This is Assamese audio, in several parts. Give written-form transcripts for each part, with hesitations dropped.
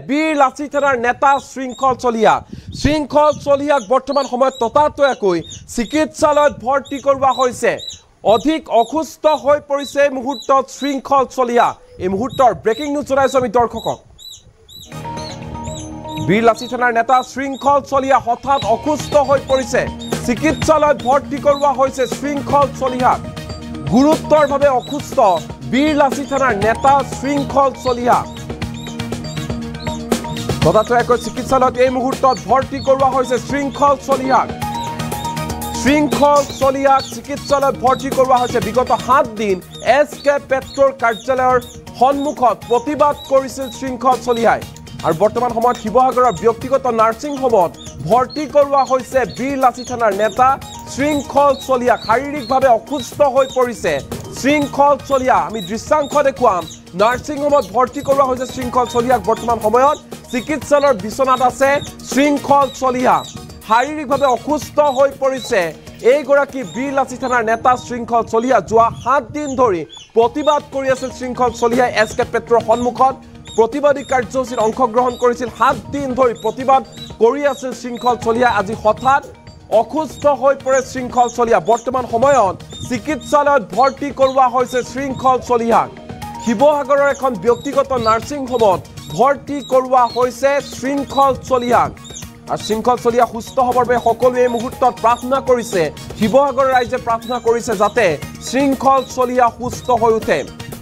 বীৰ লাচিত সেনাৰ নেতা শৃংখল চলিহাক বৰ্তমান সময়ত ততাতৈয়াকৈ চিকিৎসালয়ত ভৰ্তি কৰোৱা হৈছে অধিক অসুস্থ হৈ পৰিছে এই মুহূৰ্তত শৃংখল চলিহা এই মুহূৰ্তৰ ব্ৰেকিং নিউজ জনাইছো আমি দৰ্শকক বীৰ লাচিত সেনাৰ নেতা শৃংখল চলিহা হঠাৎ অসুস্থ হৈ পৰিছে চিকিৎসালয়ত ভৰ্তি কৰোৱা হৈছে শৃংখল চলিহাক গুৰুতৰভাৱে অসুস্থ বীৰ লাচিত সেনাৰ নেতা শৃংখল চলিহা ততাতৈয়াকৈ চিকিৎসালয়ত এই মুহূৰ্তত ভৰ্তি কৰোৱা হৈছে শৃংখল চলিহাক চিকিৎসালয়ত ভৰ্তি কৰোৱা হৈছে বিগত 7 দিন এছকে পেট্ৰৰ কাৰ্যালয়ৰ সন্মুখত প্ৰতিবাদ কৰিছিল শৃংখল চলিহাই আৰু বৰ্তমান সময়ত শিৱসাগৰৰ ব্যক্তিগত নাৰ্ছিং হোমত ভৰ্তি কৰোৱা হৈছে বীৰ লাচিত সেনাৰ নেতা শৃংখল চলিহা শাৰীৰিকভাৱে অসুস্থ হৈ পৰিছে শৃংখল চলিহা আমি দৃশ্যাংশ দেখুৱাম নাৰ্ছিং হোমত ভৰ্তি কৰোৱা হৈছে শৃংখল চলিহাক বৰ্তমান সময়ত চিকিৎসালয়ৰ বিচনাত আছে শৃংখল চলিহা শাৰীৰিকভাৱে অসুস্থ হৈ পৰিছে এইগৰাকী বীৰ লাচিত সেনাৰ নেতা শৃংখল চলিহা যোৱা 7 দিন ধৰি প্ৰতিবাদ কৰি আছিল শৃংখল চলিহাই এছকে পেট্ৰৰ সন্মুখত প্ৰতিবাদী কাৰ্যসূচীত অংশগ্ৰহণ কৰিছিল 7 দিন ধৰি প্ৰতিবাদ কৰি আছিল শৃংখল চলিহা আজি হঠাৎ অসুস্থ হৈ পৰে শৃংখল চলিহা বৰ্তমান সময়ত চিকিৎসালয়ত ভৰ্তি কৰোৱা হৈছে শৃংখল চলিহাক শিৱসাগৰৰ এখন ব্যক্তিগত নাৰ্ছিং হোমত ভৰ্তি কৰোৱা হৈছে শৃংখল চলিহাক আৰু শৃংখল চলিহা সুস্থ হ'বৰ বাবে সকলোৱে এই মুহূৰ্তত প্ৰাৰ্থনা কৰিছে শিৱসাগৰৰ ৰাইজে প্ৰাৰ্থনা কৰিছে যাতে শৃংখল চলিহা সুস্থ হৈ উঠে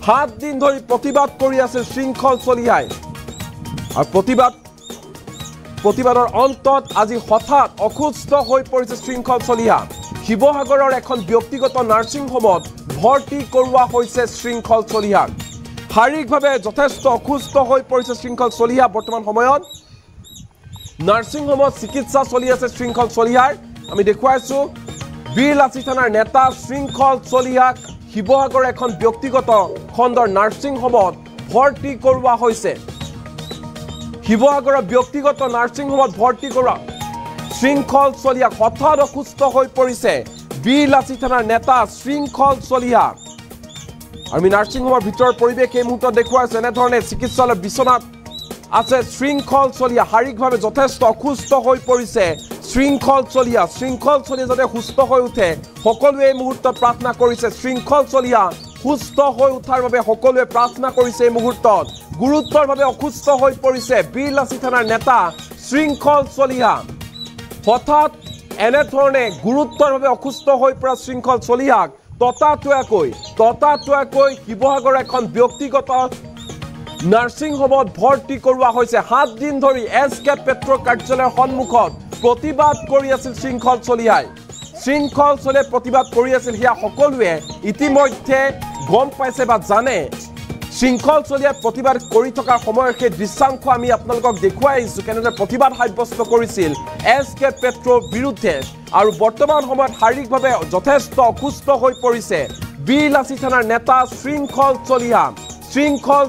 7 দিন ধৰি প্ৰতিবাদ কৰি আছিল শৃংখল চলিহাই আৰু প্ৰতিবাদৰ অন্তত আজি হঠাৎ অসুস্থ হৈ পৰিছে শৃংখল চলিহা শিৱসাগৰৰ এখন ব্যক্তিগত নাৰ্ছিং হোমত ভৰ্তি কৰোৱা হৈছে শৃংখল চলিহাক শাৰীৰিকভাৱে যথেষ্ট অসুস্থ হৈ পৰিছে শৃংখল চলিহা বৰ্তমান সময়ত নাৰ্ছিং হোমত চিকিৎসা চলি আছে শৃংখল চলিহাৰ আমি দেখুৱাইছো বীৰ লাচিত সেনাৰ নেতা শৃংখল চলিহাক শিৱসাগৰৰ এখন ব্যক্তিগত খণ্ডৰ নাৰ্ছিং হোমত ভৰ্তি কৰোৱা হৈছে শিৱসাগৰৰ ব্যক্তিগত নাৰ্ছিং হোমত ভৰ্তি কৰা শৃংখল চলিহা হঠাৎ অসুস্থ হৈ পৰিছে বীৰ লাচিত সেনাৰ নেতা শৃংখল চলিহা আমি নাৰ্ছিং হোমৰ ভিতৰৰ পৰিৱেশ এই মুহূৰ্তত দেখুৱাইছো এনেধৰণে চিকিৎসালয়ৰ বিচনাত আছে শৃংখল চলিহা শাৰীৰিকভাৱে যথেষ্ট অসুস্থ হৈ পৰিছে শৃংখল চলিহা যাতে সুস্থ হৈ উঠে সকলোৱে এই মুহূৰ্তত প্ৰাৰ্থনা কৰিছে শৃংখল চলিহা সুস্থ হৈ উঠাৰ বাবে সকলোৱে প্ৰাৰ্থনা কৰিছে এই মুহূৰ্তত গুৰুতৰভাৱে অসুস্থ হৈ পৰিছে বীৰ লাচিত সেনাৰ নেতা শৃংখল চলিহা হঠাৎ এনেধৰণে গুৰুতৰভাৱে অসুস্থ হৈ পৰা শৃংখল চলিহাক ততাতৈয়াকৈ শিৱসাগৰৰ এখন ব্যক্তিগত নাৰ্ছিং হোমত ভৰ্তি কৰোৱা হৈছে 7 দিন ধৰি এছকে পেট্ৰৰ কাৰ্যালয়ৰ সন্মুখত প্ৰতিবাদ কৰি আছিল শৃংখল চলিহাই প্ৰতিবাদ কৰি আছিল সেয়া সকলোৱে ইতিমধ্যে গম পাইছে বা জানে শৃংখল চলিহাই প্ৰতিবাদ কৰি থকাৰ সময়ৰ সেই দৃশ্যাংশ আমি আপোনালোকক দেখুৱাই আহিছোঁ কেনেদৰে প্ৰতিবাদ সাব্যস্ত কৰিছিল এছকে পেট্ৰৰ বিৰুদ্ধে আৰু বৰ্তমান সময়ত শাৰীৰিকভাৱে যথেষ্ট অসুস্থ হৈ পৰিছে বীৰ লাচিত সেনাৰ নেতা শৃংখল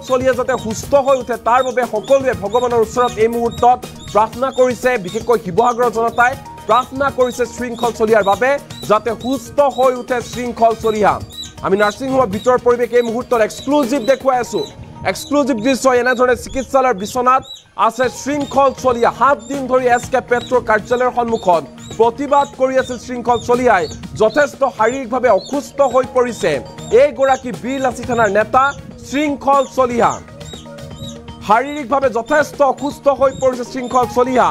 চলিহা যাতে সুস্থ হৈ উঠে তাৰ বাবে সকলোৱে ভগৱানৰ ওচৰত এই মুহূৰ্তত প্ৰাৰ্থনা কৰিছে বিশেষকৈ শিৱসাগৰৰ জনতাই প্ৰাৰ্থনা কৰিছে শৃংখল চলিহাৰ বাবে যাতে সুস্থ হৈ উঠে শৃংখল চলিহা আমি নাৰ্ছিং হোমৰ ভিতৰৰ পৰিৱেশ এই মুহূৰ্তত এক্সক্লুজিভ দেখুৱাই আছো এক্সক্লুজিভ দৃশ্য এনেধৰণে চিকিৎসালয়ৰ বিচনাত আছে শৃংখল চলিহা 7 দিন ধৰি এছকে পেট্ৰৰ কাৰ্যালয়ৰ সন্মুখত প্ৰতিবাদ কৰি আছিল শৃংখল চলিহাই যথেষ্ট শাৰীৰিকভাৱে অসুস্থ হৈ পৰিছে এইগৰাকী বীৰ লাচিত সেনাৰ নেতা শৃংখল চলিহা শাৰীৰিকভাৱে যথেষ্ট অসুস্থ হৈ পৰিছে শৃংখল চলিহা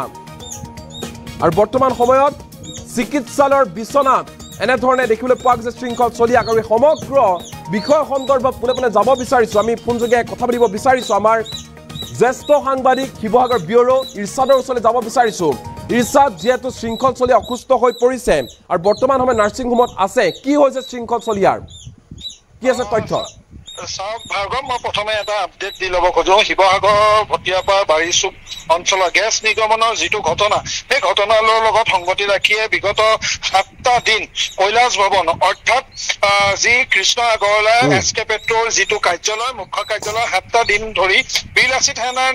আৰু বৰ্তমান সময়ত চিকিৎসালয়ৰ বিচনাত এনেধৰণে দেখিবলৈ পোৱা গৈছে শৃংখল চলিহাক আৰু সমগ্ৰ বিষয় সন্দৰ্ভত পোনে যাব বিচাৰিছো আমি ফোনযোগে কথা পাতিব বিচাৰিছো আমাৰ জ্যেষ্ঠ সাংবাদিক শিৱসাগৰ ব্যুৰো ইৰছাদৰ ওচৰলৈ যাব বিচাৰিছো ইৰছাদ যেহেতু শৃংখল চলিহা অসুস্থ হৈ পৰিছে আৰু বৰ্তমান সময়ত নাৰ্ছিং হোমত আছে কি হৈছে শৃংখল চলিহাৰ কি আছে তথ্য ভাৰ্গৱ মই প্ৰথমে এটা আপডেট দি ল'ব খোজো শিৱসাগৰ ভটিয়াপাৰ বাৰিচুক অঞ্চলৰ গেছ নিগমনৰ যিটো ঘটনা সেই ঘটনাৰ লগত সংগতি ৰাখিয়ে বিগত 7টা দিন কৈলাশ ভৱন অৰ্থাৎ যি কৃষ্ণ আগৰৱালা এছকে পেট্ৰৰ যিটো কাৰ্যালয় মুখ্য কাৰ্যালয় 7টা দিন ধৰি বীৰ লাচিত সেনাৰ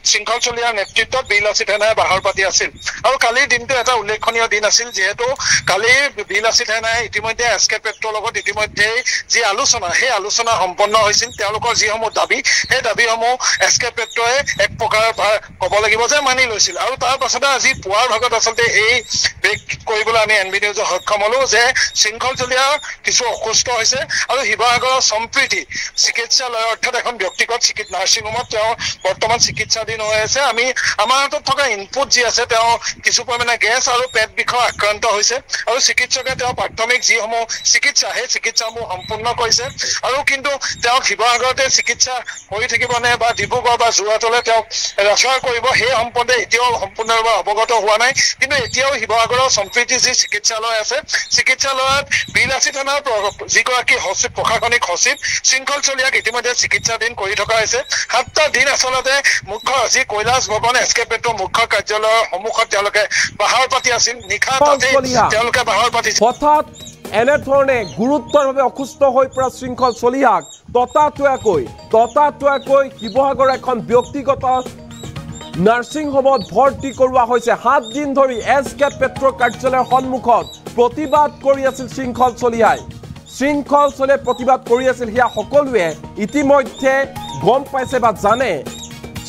শৃংখল চলিহাৰ নেতৃত্বত বীৰ লাচিত সেনাই বাহৰ পাতি আছিল আৰু কালিৰ দিনটো এটা উল্লেখনীয় দিন আছিল যিহেতু কালি বীৰ লাচিত সেনাই ইতিমধ্যে এছকে পেট্ৰৰ লগত ইতিমধ্যে যি আলোচনা সেই আলোচনা সম্পন্ন হৈছিল তেওঁলোকৰ যিসমূহ দাবী সেই দাবীসমূহ এছকে পেট্ৰয়ে এক প্ৰকাৰ ক'ব লাগিব যে মানি লৈছিল আৰু তাৰ পাছতে আজি পুৱাৰ ভাগত আচলতে এই ব্ৰেক কৰিবলৈ আমি এনবি নিউজৰ সক্ষম হলো যে শৃংখল চলিহা কিছু অসুস্থ হৈছে আৰু শিৱসাগৰৰ সম্প্ৰীতি চিকিৎসালয় অৰ্থাৎ এখন ব্যক্তিগত নাৰ্ছিং হোমত তেওঁ বৰ্তমান চিকিৎসাধীন হৈ আছে আমি আমাৰ হাতত থকা ইনপুট যি আছে তেওঁ কিছু পৰিমাণে গেছ আৰু পেট বিষৰ আক্ৰান্ত হৈছে আৰু চিকিৎসকে তেওঁ প্ৰাথমিক যিসমূহ চিকিৎসা সেই চিকিৎসাসমূহ সম্পূৰ্ণ কৰিছে আৰু কিন্তু তেওঁ শিৱসাগৰতে চিকিৎসা কৰি থাকিবনে বা ডিব্ৰুগড় বা যোৰহাটলৈ তেওঁক ৰেফাৰ কৰিব সেই সম্পৰ্কে এতিয়াও সম্পূৰ্ণৰূপে অৱগত হোৱা নাই কিন্তু এতিয়াও শিৱসাগৰৰ সম্প্ৰীতি যি চিকিৎসালয় আছে চিকিৎসালয়ত বিলাসী থানাৰ যিগৰাকী সচিব প্ৰশাসনিক সচিব শৃংখল চলিহাক ইতিমধ্যে চিকিৎসাধীন কৰি থকা হৈছে 7টা দিন আচলতে মুখ্য আজি কৈলাশ ভৱন এছকে পেট্ৰ মুখ্য কাৰ্যালয়ৰ সন্মুখত তেওঁলোকে বাহাৰ পাতি আছিল নিশা তাতে তেওঁলোকে বাহাৰ পাতিছিল হঠাৎ এনেধৰণে গুৰুতৰভাৱে অসুস্থ হৈ পৰা শৃংখল চলিহাক ততাতৈয়াকৈ শিৱসাগৰ এখন ব্যক্তিগত নাৰ্ছিং হোমত ভৰ্তি কৰোৱা হৈছে 7 দিন ধৰি এছকে পেট্ৰ কাৰ্যালয়ৰ সন্মুখত প্ৰতিবাদ কৰি আছিল শৃংখল চলিহাই প্ৰতিবাদ কৰি আছিল হিয়া সকলোৱে ইতিমধ্যে গম পাইছে বা জানে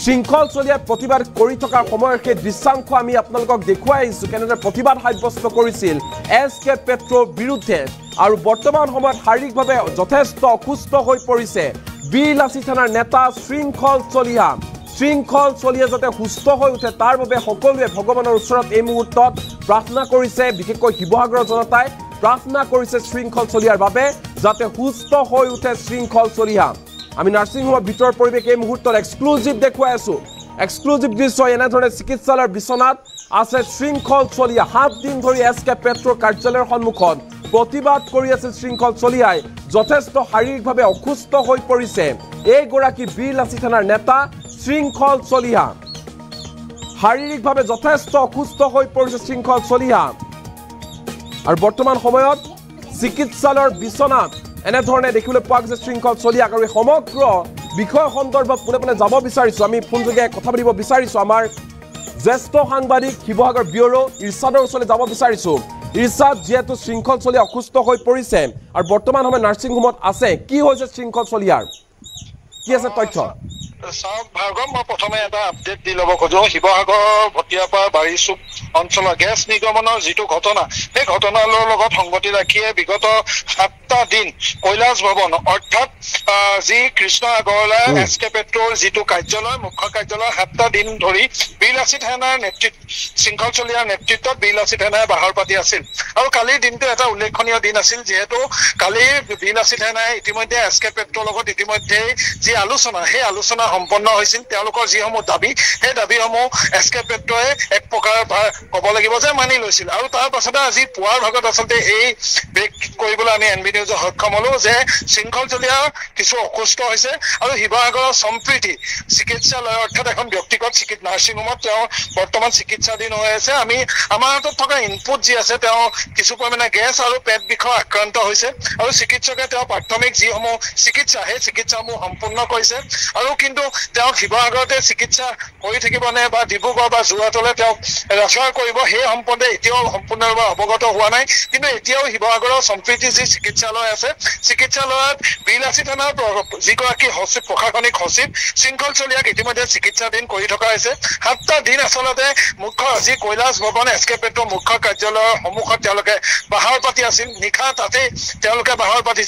শৃংখল চলিহাই প্ৰতিবাদ কৰি থকাৰ সময়ৰ সেই দৃশ্যাংশ আমি আপোনালোকক দেখুৱাই আহিছোঁ কেনেদৰে প্ৰতিবাদ সাব্যস্ত কৰিছিল এছকে পেট্ৰৰ বিৰুদ্ধে আৰু বৰ্তমান সময়ত শাৰীৰিকভাৱে যথেষ্ট অসুস্থ হৈ পৰিছে বিলাসী থানাৰ নেতা শৃংখল চলিহা যাতে সুস্থ হৈ উঠে তাৰ বাবে সকলোৱে ভগৱানৰ ওচৰত এই মুহূৰ্তত প্ৰাৰ্থনা কৰিছে বিশেষকৈ শিৱসাগৰৰ জনতাই প্ৰাৰ্থনা কৰিছে শৃংখল চলিহাৰ বাবে যাতে সুস্থ হৈ উঠে শৃংখল চলিহা আমি নাৰ্ছিং হোমৰ ভিতৰৰ পৰিৱেশ এই মুহূৰ্তত এক্সক্লুজিভ দেখুৱাই আছোঁ এক্সক্লুজিভ দৃশ্য এনেধৰণে চিকিৎসালয়ৰ বিচনাত আছে শৃংখল চলিহা 7 দিন ধৰি এছকে পেট্ৰ কাৰ্যালয়ৰ সন্মুখত প্ৰতিবাদ কৰি আছিল শৃংখল চলিহাই যথেষ্ট শাৰীৰিকভাৱে অসুস্থ হৈ পৰিছে এইগৰাকী বিলাসী থানাৰ নেতা শৃংখল চলিহা শাৰীৰিকভাৱে যথেষ্ট অসুস্থ হৈ পৰিছে শৃংখল চলিহা আৰু বৰ্তমান সময়ত চিকিৎসালয়ৰ বিচনাত এনেধৰণে দেখিবলৈ পোৱা গৈছে শৃংখল চলিহাক আৰু সমগ্ৰ বিষয় সন্দৰ্ভত পোনে যাব বিচাৰিছোঁ আমি ফোনযোগে কথা পাতিব বিচাৰিছোঁ আমাৰ জ্যেষ্ঠ সাংবাদিক শিৱসাগৰ ব্যুৰো ইৰছাদৰ ওচৰলৈ যাব বিচাৰিছোঁ ইৰছাদ যেহেতু শৃংখল চলিহা অসুস্থ হৈ পৰিছে আৰু বৰ্তমান সময়ত নাৰ্ছিং হোমত আছে কি হৈছে শৃংখল চলিহাৰ কি আছে তথ্য চাওক ভাৰ্গৱ মই প্ৰথমে এটা আপডেট দি ল'ব খোজো শিৱসাগৰ ভটিয়াপাৰ বাৰিচুক অঞ্চলৰ গেছ নিগমনৰ যিটো ঘটনা সেই ঘটনাৰ লগত সংগতি ৰাখিয়ে বিগত 7টা দিন কৈলাশ ভৱন অৰ্থাৎ যি কৃষ্ণ আগৰৱালা এছকে পেট্ৰৰ যিটো কাৰ্যালয় মুখ্য কাৰ্যালয় 7টা দিন ধৰি বিলাসী থানাৰ শৃংখল চলিহাৰ নেতৃত্বত বিলাসী থানাই বাহাৰ পাতি আছিল আৰু কালিৰ দিনটো এটা উল্লেখনীয় দিন আছিল যিহেতু কালিৰ বিলাসী থানাই ইতিমধ্যে এছকে পেট্ৰৰ লগত ইতিমধ্যে যি আলোচনা সেই আলোচনা সম্পন্ন হৈছিল তেওঁলোকৰ যিসমূহ দাবী সেই দাবীসমূহ এছকে পেট্ৰয়ে এক প্ৰকাৰ ক'ব লাগিব যে মানি লৈছিল আৰু তাৰ পাছতে আজি পুৱাৰ ভাগত আচলতে এই ব্ৰেক কৰিবলৈ আমি এনবি নিউজৰ সক্ষম হলো যে শৃংখল চলিহা কিছু অসুস্থ হৈছে আৰু শিৱসাগৰৰ সম্প্ৰীতি চিকিৎসালয় অৰ্থাৎ এখন ব্যক্তিগত নাৰ্ছিং হোমত তেওঁ বৰ্তমান চিকিৎসাধীন হৈ আছে আমি আমাৰ হাতত থকা ইনপুট যি আছে তেওঁ কিছু পৰিমাণে গেছ আৰু পেট বিষৰ আক্ৰান্ত হৈছে আৰু চিকিৎসকে তেওঁ প্ৰাথমিক যিসমূহ চিকিৎসা সেই চিকিৎসাসমূহ সম্পূৰ্ণ কৰিছে আৰু কিন্তু তেওঁ শিৱসাগৰতে চিকিৎসা কৰি থাকিবনে বা ডিব্ৰুগড় বা যোৰহাটলৈ তেওঁক ৰেফাৰ কৰিব সেই সম্পৰ্কে এতিয়াও সম্পূৰ্ণৰূপে অৱগত হোৱা নাই কিন্তু এতিয়াও শিৱসাগৰৰ সম্প্ৰীতি যি চিকিৎসালয় আছে চিকিৎসালয়ত বিলাসী থানাৰ যিগৰাকী সচিব প্ৰশাসনিক সচিব শৃংখল চলিহাক ইতিমধ্যে চিকিৎসাধীন কৰি থকা হৈছে 7টা দিন আচলতে মুখ্য আজি কৈলাশ ভৱন এছকে পেট্ৰ মুখ্য কাৰ্যালয়ৰ সন্মুখত তেওঁলোকে বাহাৰ পাতি আছিল নিশা তাতে তেওঁলোকে বাহাৰ পাতিছিল